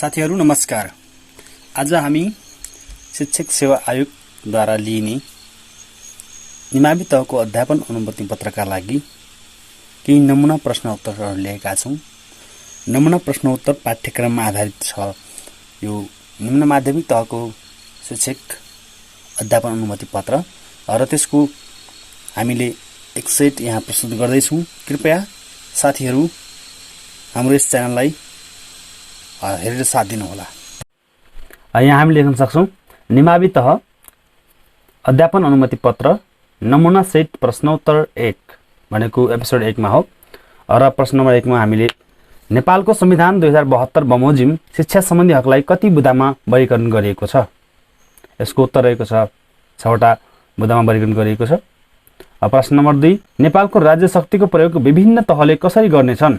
साथीहरू नमस्कार। आज हामी शिक्षक सेवा आयोगद्वारा लिइने निमावि तहको अध्यापन अनुमति पत्रका लागि केही नमुना प्रश्नोत्तरहरू ल्याएका छौँ। नमुना प्रश्नोत्तर पाठ्यक्रममा आधारित छ। यो निम्न माध्यमिक तहको शिक्षक अध्यापन अनुमति पत्र र त्यसको हामीले एक सेट यहाँ प्रस्तुत गर्दैछौँ। कृपया साथीहरू हाम्रो यस च्यानललाई हेरेर साथ दिनुहोला। यहाँ हामी लेख्न सक्छौँ निमावि तह अध्यापन अनुमति पत्र नमुना सेट प्रश्नोत्तर 1 भनेको एपिसोड 1 मा हो। र प्रश्न नम्बर 1 मा हामीले नेपालको संविधान 2072 बमोजिम शिक्षा सम्बन्धी हकलाई कति बुँदामा वर्गीकरण गरिएको छ? यसको उत्तर रहेको छ 6वटा बुँदामा वर्गीकरण गरिएको छ। प्रश्न नम्बर 2 नेपालको राज्य शक्तिको प्रयोग विभिन्न तहले कसरी गर्नेछन्?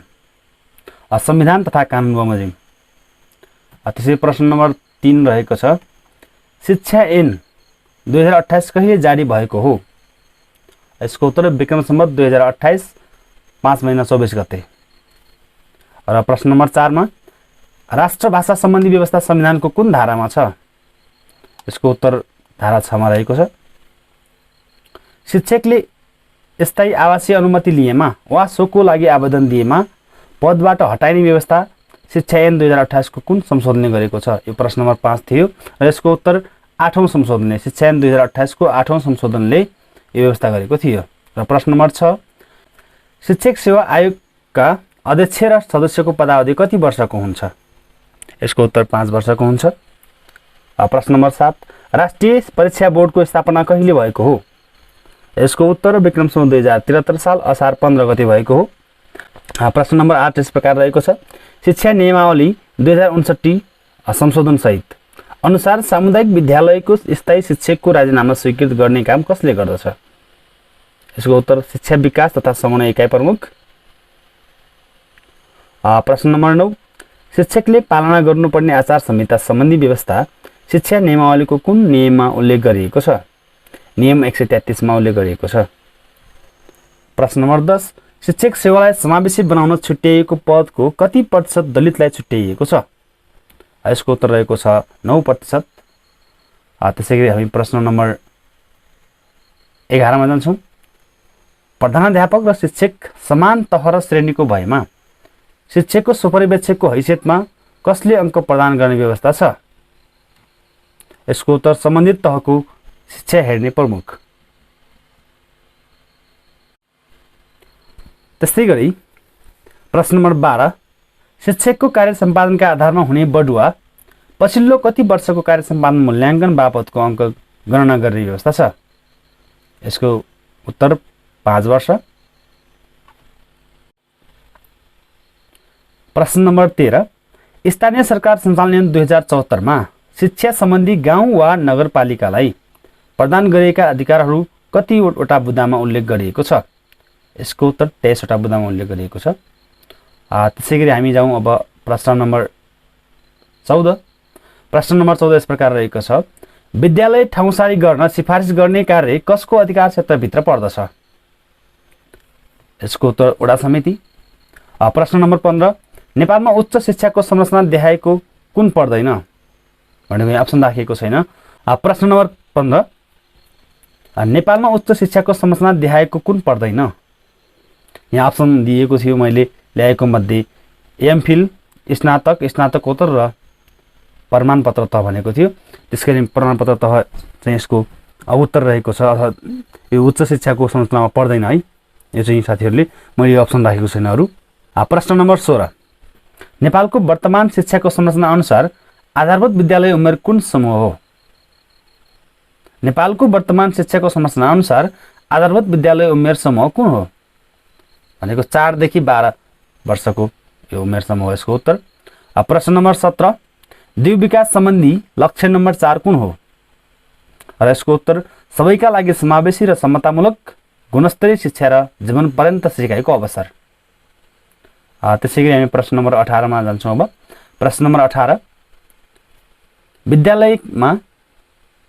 संविधान तथा कानुन बमोजिम। त्यसै प्रश्न नम्बर 3 रहेको छ शिक्षा ऐन 2028 कहिले जारी भएको हो? यसको उत्तर विक्रम सम्वत 2028 5 महिना 24 गते। र प्रश्न नम्बर 4 मा राष्ट्रभाषा सम्बन्धी व्यवस्था संविधानको कुन धारामा छ? यसको उत्तर धारा 6 मा रहेको छ। शिक्षकले स्थायी आवासीय अनुमति लिएमा वा सोको लागि आवेदन दिएमा पदबाट हटाइने व्यवस्था शिक्षा ऐन 2028 को कुन संशोधनले गरेको छ? यो प्रश्न नम्बर 5 थियो र यसको उत्तर 8औं संशोधनले शिक्षा ऐन 2028 को 8औं संशोधनले यो व्यवस्था गरेको थियो। र प्रश्न नम्बर 6 शिक्षक सेवा आयोगका अध्यक्ष र सदस्यको पदावधि कति वर्षको हुन्छ? यसको उत्तर 5 वर्षको हुन्छ। प्रश्न नम्बर 7 राष्ट्रिय परीक्षा बोर्डको स्थापना कहिले भएको हो? यसको उत्तर विक्रम सम्वत 2073 साल असार 15 गते भएको हो। प्रश्न नम्बर 8 यस प्रकार रहेको छ शिक्षा नियमावली 2059 संशोधन सहित अनुसार सामुदायिक विद्यालयको स्थायी शिक्षकको राजीनामा स्वीकृत गर्ने काम कसले गर्दछ? यसको उत्तर शिक्षा विकास तथा समन्वय इकाइ प्रमुख। प्रश्न नम्बर 9 शिक्षकले पालना गर्नुपर्ने आचार संहिता सम्बन्धी व्यवस्था शिक्षा नियमावलीको कुन नियममा उल्लेख गरिएको छ? नियम 133 मा उल्लेख गरिएको छ। प्रश्न नम्बर 10 शिक्षक सेवालाई समावेशी बनाउन छुट्याइएको पदको कति प्रतिशत दलितलाई छुट्याइएको छ? यसको उत्तर रहेको छ 9%। त्यसैगरी हामी प्रश्न नम्बर 11 मा जान्छौँ। प्रधानाध्यापक र शिक्षक समान तह र श्रेणीको भएमा शिक्षकको सुपरिवेक्षकको हैसियतमा कसले अङ्क प्रदान गर्ने व्यवस्था छ? यसको उत्तर सम्बन्धित तहको शिक्षा हेर्ने प्रमुख। त्यस्तै गरी प्रश्न नम्बर 12 शिक्षकको कार्य सम्पादनका आधारमा हुने बढुवा पछिल्लो कति वर्षको कार्य सम्पादन मूल्याङ्कन बापतको अङ्क गणना गर्ने व्यवस्था छ? यसको उत्तर 5 वर्ष। प्रश्न नम्बर 13 स्थानीय सरकार सञ्चालन ऐन 2074 मा शिक्षा सम्बन्धी गाउँ वा नगरपालिकालाई प्रदान गरिएका अधिकारहरू कतिवटा बुँदामा उल्लेख गरिएको छ? यसको उत्तर 23 वटा बुँदामा उल्लेख गरिएको छ। त्यसैगरी हामी जाउँ अब प्रश्न नम्बर 14। प्रश्न नम्बर 14 यस प्रकार रहेको छ विद्यालय ठाउँसारी गर्न सिफारिस गर्ने कार्य कसको अधिकार क्षेत्रभित्र पर्दछ? यसको उत्तर वडा समिति। प्रश्न नम्बर 15 नेपालमा उच्च शिक्षाको संरचना देखाएको कुन पर्दैन? भनेको अप्सन राखिएको छैन। प्रश्न नम्बर 15 नेपालमा उच्च शिक्षाको संरचना देखाएको कुन पर्दैन? यहाँ अप्सन दिएको थियो मैले ल्याएको मध्ये एमफिल स्नातक स्नातकोत्तर र प्रमाणपत्र तह भनेको थियो। त्यसैगरी प्रमाणपत्र तह चाहिँ यसको उत्तर रहेको छ अर्थात् यो उच्च शिक्षाको संरचनामा पर्दैन है। यो चाहिँ साथीहरूले मैले अप्सन राखेको छैन अरू। प्रश्न नम्बर 16 नेपालको वर्तमान शिक्षाको संरचना अनुसार आधारभूत विद्यालय उमेर कुन समूह हो? नेपालको वर्तमान शिक्षाको संरचना अनुसार आधारभूत विद्यालय उमेर समूह कुन हो? भनेको 4 देखि 12 वर्षको यो उमेर समूह हो यसको उत्तर। प्रश्न नम्बर 17 द्विव विकास सम्बन्धी लक्ष्य नम्बर 4 कुन हो? र यसको उत्तर सबैका लागि समावेशी र समतामूलक गुणस्तरीय शिक्षा र जीवन पर्यन्त सिकाइको अवसर। त्यसैगरी हामी प्रश्न नम्बर 18 मा जान्छौँ। अब प्रश्न नम्बर 18 विद्यालयमा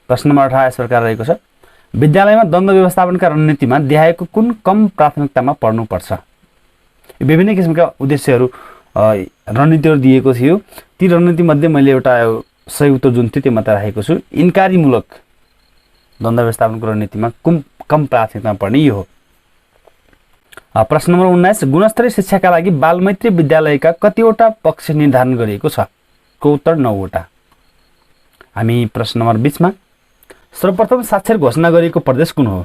प्रश्न नम्बर 18 यस प्रकार रहेको छ विद्यालयमा द्वन्द्व व्यवस्थापनका रणनीतिमा देखाएको कुन कम प्राथमिकतामा पर्नुपर्छ? विभिन्न किसिमका उद्देश्यहरू रणनीतिहरू दिएको थियो। ती रणनीतिमध्ये मैले एउटा सही उत्तर जुन थियो त्यो मात्र राखेको छु। इन्कारीमूलक द्वन्द्व व्यवस्थापनको रणनीतिमा कम प्राथमिकता पर्ने यो हो। प्रश्न नम्बर 19, गुणस्तरीय शिक्षाका लागि बालमैत्री विद्यालयका कतिवटा पक्ष निर्धारण गरिएको छ? को उत्तर 9 वटा। हामी प्रश्न नम्बर 20 मा सर्वप्रथम साक्षर घोषणा गरिएको प्रदेश कुन हो?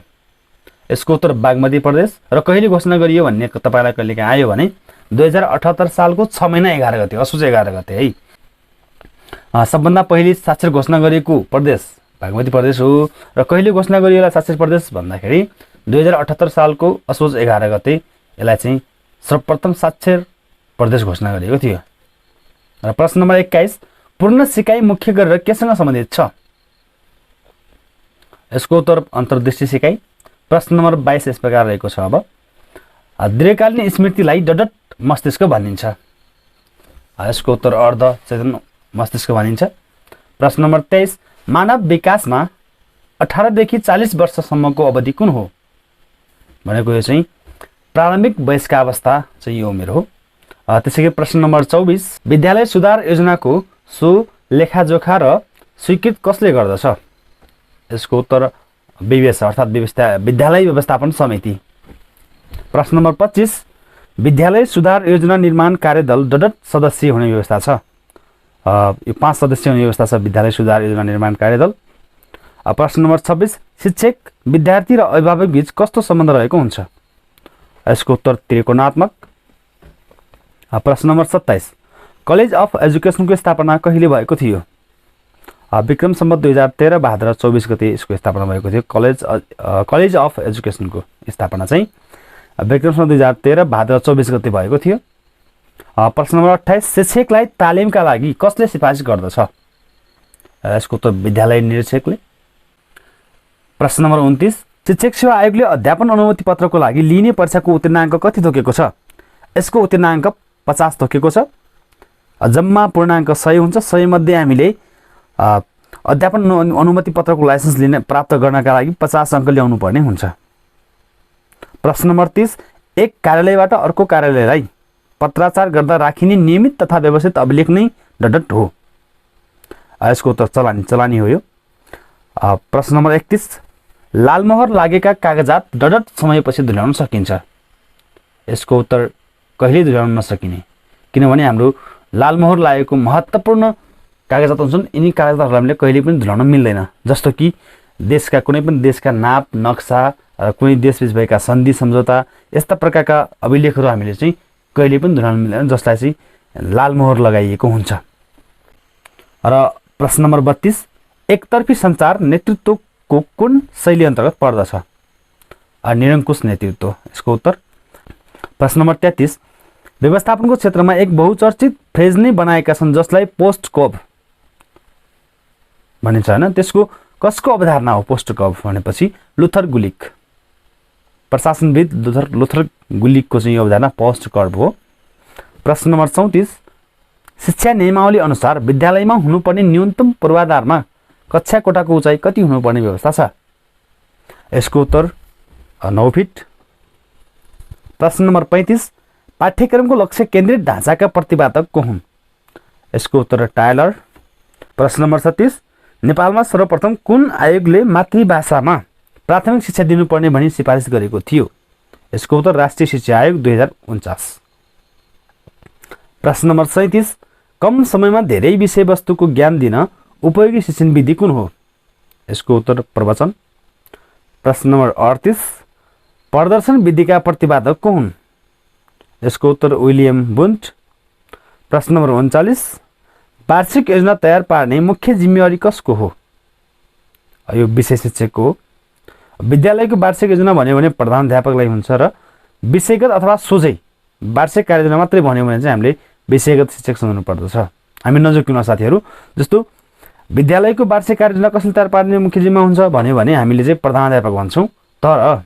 यसको उत्तर बागमती प्रदेश। र कहिले घोषणा गरियो भन्ने तपाईलाई कहिले आयो भने 2078 सालको 6 महिना 11 गते, असोज 11 गते है। सबभन्दा पहिले साक्षर घोषणा गरिएको प्रदेश बागमती प्रदेश हो। र कहिले घोषणा गरियो होला साक्षर प्रदेश भन्दाखेरि 2078 सालको असोज 11 गते यसलाई चाहिँ सर्वप्रथम साक्षर प्रदेश घोषणा गरिएको थियो। र प्रश्न नम्बर 21, पूर्ण सिकाइ मुख्य गरेर केसँग सम्बन्धित छ? यसको उत्तर अन्तर्दृष्टि सिकाइ। प्रश्न नम्बर 22 यस प्रकार रहेको छ। अब दीर्घकालीन स्मृतिलाई डडट मस्तिष्क भनिन्छ। यसको उत्तर अर्ध चेतन मस्तिष्क भनिन्छ। प्रश्न नम्बर 23, मानव विकासमा 18 देखि 40 वर्षसम्मको अवधि कुन हो? भनेको यो चाहिँ प्रारम्भिक वयस्कावस्था चाहिँ यो उमेर हो। त्यसैगरी प्रश्न नम्बर 24, विद्यालय सुधार योजनाको सो लेखाजोखा र स्वीकृत कसले गर्दछ? यसको उत्तर विवेश अर्थात् विद्यालय व्यवस्थापन समिति। प्रश्न नम्बर 25, विद्यालय सुधार योजना निर्माण कार्यदल डडट सदस्य हुने व्यवस्था छ? यो 5 सदस्य हुने व्यवस्था छ विद्यालय सुधार योजना निर्माण कार्यदल। प्रश्न नम्बर 26, शिक्षक विद्यार्थी र अभिभावक बीच कस्तो सम्बन्ध रहेको हुन्छ? यसको उत्तर त्रिकोणात्मक। प्रश्न नम्बर 27, कलेज अफ एजुकेसनको स्थापना कहिले भएको थियो? विक्रम सम्वत 2013 भाद्र 24 गते यसको स्थापना भएको थियो। कलेज अफ एजुकेसनको स्थापना चाहिँ विक्रम सम्वत 2013 भाद्र 24 गते भएको थियो। प्रश्न नम्बर 28, शिक्षकलाई तालिमका लागि कसले सिफारिस गर्दछ? यसको उत्तर विद्यालय निरीक्षकले। प्रश्न नम्बर 29, शिक्षक सेवा आयोगले अध्यापन अनुमति पत्रको लागि लिने परीक्षाको उत्तीर्णाङ्क कति तोकेको छ? यसको उत्तीर्णाङ्क 50 तोकेको छ। जम्मा पूर्णाङ्क 100 हुन्छ। 100 मध्ये हामीले अध्यापन अनुमति पत्रको लाइसेन्स लिने प्राप्त गर्नका लागि 50 अङ्क ल्याउनु पर्ने हुन्छ। प्रश्न नम्बर 30, एक कार्यालयबाट अर्को कार्यालयलाई पत्राचार गर्दा राखिने नियमित तथा व्यवस्थित अभिलेख नै डडट हो। यसको उत्तर चलानी हो यो। प्रश्न नम्बर 31, लालमोहर लागेका कागजात डडट समयपछि धुल्याउन सकिन्छ? यसको उत्तर कहिले धुल्याउन नसकिने, किनभने हाम्रो लालमोहर लागेको महत्त्वपूर्ण कागजात हुन्छन्। यिनी कागजातहरूलाई हामीले कहिले पनि धुल्याउन मिल्दैन। जस्तो कि देशका कुनै पनि देशका नाप नक्सा, कुनै देशबीच भएका सन्धि सम्झौता, यस्ता प्रकारका अभिलेखहरू हामीले चाहिँ कहिले पनि धुल्याउन मिल्दैन, जसलाई चाहिँ लालमोहर लगाइएको हुन्छ। र प्रश्न नम्बर 32, एकतर्फी सञ्चार नेतृत्वको कुन शैली अन्तर्गत पर्दछ? निरङ्कुश नेतृत्व यसको उत्तर। प्रश्न नम्बर 33, व्यवस्थापनको क्षेत्रमा एक बहुचर्चित फ्रेज नै बनाएका छन् जसलाई पोस्ट कभ भनिन्छ हैन? त्यसको कसको अवधारणा हो? पोस्ट कभ भनेपछि लुथर गुलिक, प्रशासनविद लुथर गुलिकको चाहिँ अवधारणा पोस्ट कभ हो। प्रश्न नम्बर 34, शिक्षा नियमावली अनुसार विद्यालयमा हुनुपर्ने न्यूनतम पूर्वाधारमा कक्षा कोठाको उचाइ कति हुनुपर्ने व्यवस्था छ? यसको उत्तर 9 फिट। प्रश्न नम्बर 35, पाठ्यक्रमको लक्ष्य केन्द्रित ढाँचाका प्रतिपादक को हुन्? यसको उत्तर टायलर। प्रश्न नम्बर 36, नेपालमा सर्वप्रथम कुन आयोगले मातृभाषामा प्राथमिक शिक्षा दिनुपर्ने भनी सिफारिस गरेको थियो? यसको उत्तर राष्ट्रिय शिक्षा आयोग 2049। प्रश्न नम्बर 37, कम समयमा धेरै विषयवस्तुको ज्ञान दिन उपयोगी शिक्षण विधि कुन हो? यसको उत्तर प्रवचन। प्रश्न नम्बर 38, प्रदर्शन विधिका प्रतिपादक को हुन्? यसको उत्तर विलियम बुन्ट। प्रश्न नम्बर 39, वार्षिक योजना तयार पार्ने मुख्य जिम्मेवारी कसको हो? यो विषय शिक्षकको हो। विद्यालयको वार्षिक योजना भन्यो भने प्रधानाध्यापकलाई हुन्छ र विषयगत अथवा सोझै वार्षिक कार्ययोजना मात्रै भन्यो भने चाहिँ हामीले विषयगत शिक्षक सम्झनु पर्दछ। हामी नजोकिन साथीहरू, जस्तो विद्यालयको वार्षिक कार्ययोजना कसले तयार पार्ने मुख्य जिम्मा हुन्छ भन्यो भने हामीले चाहिँ प्रधानाध्यापक भन्छौँ। तर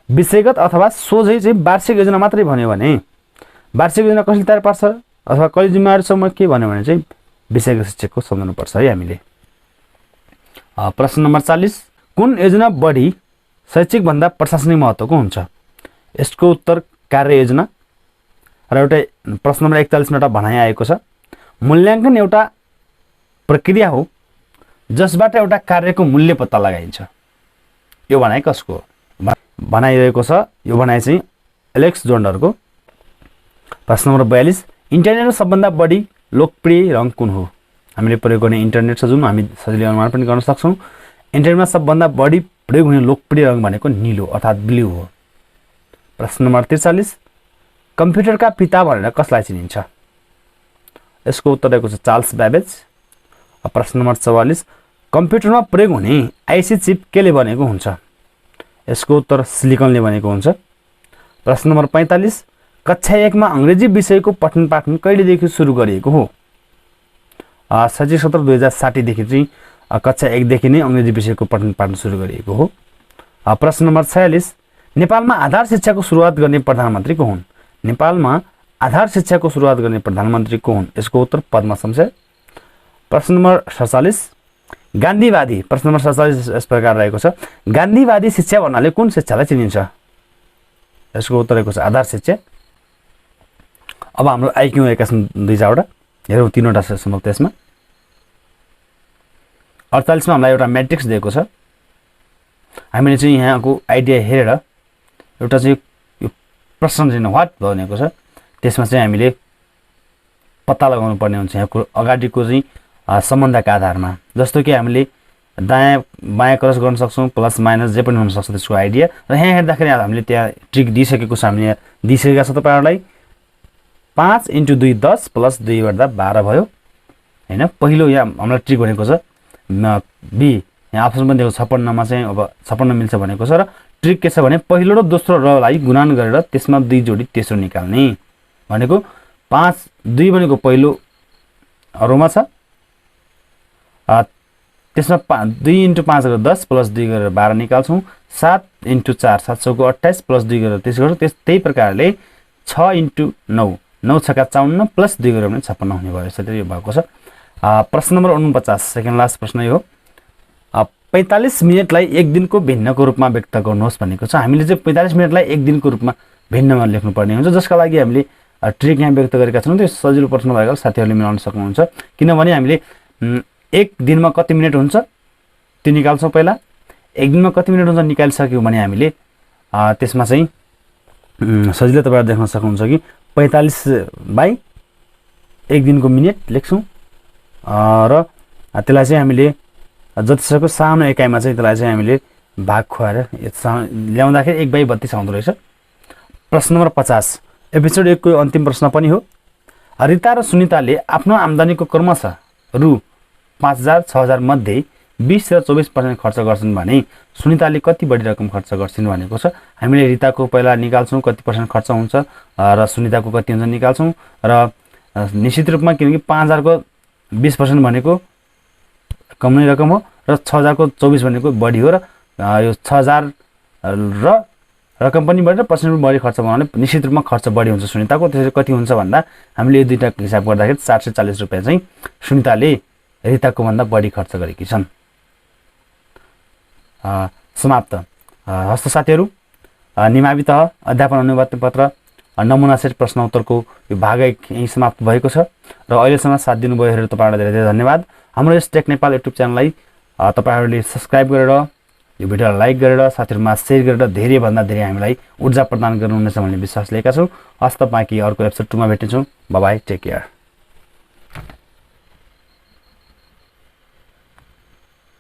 विषयगत अथवा सोझै चाहिँ वार्षिक योजना मात्रै भन्यो भने वार्षिक योजना कसले तयार पार्छ अथवा कहिले जिम्मेवारी छ के भन्यो भने चाहिँ विषयगत शिक्षकको सम्झनु पर्छ है हामीले। प्रश्न नम्बर 40, कुन योजना बढी शैक्षिक भन्दा प्रशासनिक महत्त्वको हुन्छ? यसको उत्तर कार्ययोजना। र एउटा प्रश्न नम्बर 41 मा एउटा भनाइ आएको छ, मूल्याङ्कन एउटा प्रक्रिया हो जसबाट एउटा कार्यको मूल्य पत्ता लगाइन्छ। यो भनाइ कसको हो? भनाइरहेको छ, यो भनाइ चाहिँ एलेक्स जोन्डरको। प्रश्न नम्बर 42, इन्टरनेटमा सबभन्दा बढी लोकप्रिय रङ कुन हो? हामीले प्रयोग गर्ने इन्टरनेट छ जुन हामी सजिलै अनुमान पनि गर्न सक्छौँ। इन्टरनेटमा सबभन्दा बढी प्रयोग हुने लोकप्रिय रङ भनेको नीलो अर्थात् ब्लू हो। प्रश्न नम्बर 43, कम्प्युटरका पिता भनेर कसलाई चिनिन्छ? यसको उत्तर रहेको छ चार्ल्स ब्याबेज। प्रश्न नम्बर 44, कम्प्युटरमा प्रयोग हुने आइसी चिप केले बनेको हुन्छ? यसको उत्तर सिलिकनले बनेको हुन्छ। प्रश्न नम्बर 45, कक्षा 1 मा अङ्ग्रेजी विषयको पठन पाठन कहिलेदेखि सुरु गरिएको हो? शैक्षिक सत्र 2060 देखि चाहिँ कक्षा 1 देखि नै अङ्ग्रेजी विषयको पठन पाठन सुरु गरिएको हो। प्रश्न नम्बर 46, नेपालमा आधार शिक्षाको सुरुवात गर्ने प्रधानमन्त्री को हुन्? नेपालमा आधार शिक्षाको सुरुवात गर्ने प्रधानमन्त्री को हुन्? यसको उत्तर पद्म शमशेर। प्रश्न नम्बर 47, गान्धीवादी, प्रश्न नम्बर 47 यस प्रकार रहेको छ, गान्धीवादी शिक्षा भन्नाले कुन शिक्षालाई चिनिन्छ? यसको उत्तर रहेको छ आधार शिक्षा। अब हाम्रो आइक्यू रहेका छन् 2 हेरौँ 3वटा सेसन त्यसमा। 48 मा हामीलाई एउटा म्याट्रिक्स दिएको छ। हामीले चाहिँ यहाँको आइडिया हेरेर एउटा चाहिँ यो प्रश्न चाहिँ व्हाट भनेको छ त्यसमा चाहिँ हामीले पत्ता लगाउनु पर्ने हुन्छ यहाँको अगाडिको चाहिँ सम्बन्धका आधारमा। जस्तो कि हामीले दायाँ बायाँ क्रस गर्न सक्छौँ, प्लस माइनस जे पनि हुन सक्छ त्यसको आइडिया। र यहाँ हेर्दाखेरि हामीले त्यहाँ ट्रिक दिइसकेको छ, हामीले दिइसकेका छ तपाईहरुलाई। 5 × 2 10 प्लस 2 गर्दा 12 भयो हैन। पहिलो यहाँ हामीलाई ट्रिक भनेको छ बी, यहाँ अप्सन पनि दिएको 56 मा चाहिँ अब 56 मिल्छ भनेको छ। र ट्रिक के छ भने पहिलो र दोस्रो रलाई गुणन गरेर त्यसमा 2 जोडी तेस्रो निकाल्ने भनेको। 5 2 भनेको पहिलो रोमा छ, त्यसमा 2 × 5 गरेर 10 प्लस 2 गरेर 12 निकाल्छौँ। 7 × 4 7 चौको 28 प्लस 2 गरेर 30 गर्छौँ। त्यही प्रकारले 6 × 9 9 छक्का 54 प्लस 2 गरेर पनि 56 हुने भयो। यसरी यो भएको छ। प्रश्न नम्बर 49 सेकेन्ड लास्ट प्रश्न यो 45 मिनेटलाई एक दिनको भिन्नको रूपमा व्यक्त गर्नुहोस् भनेको छ। हामीले चाहिँ 45 मिनेटलाई एक दिनको रूपमा भिन्नमा लेख्नुपर्ने हुन्छ, जसका लागि हामीले ट्रिक यहाँ व्यक्त गरेका छौँ। त्यो सजिलो प्रश्न भएको साथीहरूले मिलाउन सक्नुहुन्छ, किनभने हामीले एक दिनमा कति मिनेट हुन्छ त्यो निकाल्छौँ पहिला। एक दिनमा कति मिनेट हुन्छ निकालिसक्यौँ भने हामीले त्यसमा चाहिँ सजिलै तपाईहरु देख्न सक्नुहुन्छ कि 45 / एक दिनको मिनेट लेख्छौँ र त्यसलाई चाहिँ हामीले जतिसक्दो सानो एकाइमा चाहिँ त्यसलाई चाहिँ हामीले भाग खुवाएर ल्याउँदाखेरि 1/32 आउँदो रहेछ। प्रश्न नम्बर 50 एपिसोड 1 को अन्तिम प्रश्न पनि हो। रिता र सुनिताले आफ्नो आम्दानीको क्रमशः रु 5000 6000 मध्ये 20 र 24% खर्च गर्छन् भने सुनिताले कति बढी रकम खर्च गर्छिन् भनेको छ। हामीले रिताको पहिला निकाल्छौँ कति पर्सेन्ट खर्च हुन्छ र सुनिताको कति हुन्छ निकाल्छौँ। र निश्चित रूपमा किनकि 5000 को 20% भनेको कम नै रकम हो र 6000 को 24 भनेको बढी हो। र यो 6000 र रकम पनि बढी र पर्सेन्ट पनि बढी खर्च बनाउने निश्चित रूपमा खर्च बढी हुन्छ सुनिताको। त्यसरी कति हुन्छ भन्दा हामीले यो दुईटा हिसाब गर्दाखेरि 440 रुपैयाँ चाहिँ सुनिताले रिताको भन्दा बढी खर्च गरेकी छन्। समाप्त। हस्त साथीहरू, निमावि तह अध्यापन अनुमति पत्र नमुना सेट प्रश्न उत्तरको यो भाग 1 यही समाप्त भएको छ। र अहिलेसम्म साथ दिनुभयो हेरेर तपाईहरुलाई धेरै धेरै धन्यवाद। हाम्रो यस टेक नेपाल युट्युब च्यानललाई तपाईहरुले सब्स्क्राइब गरेर यो भिडियोलाई लाइक गरेर साथीहरुमा शेयर गरेर धेरै भन्दा धेरै हामीलाई ऊर्जा प्रदान गर्नुहुनेछ भन्ने विश्वास लिएका छौँ। हस्त बाँकी अर्को एपिसोड 2 मा भेट्छौँ। Bye bye, take care.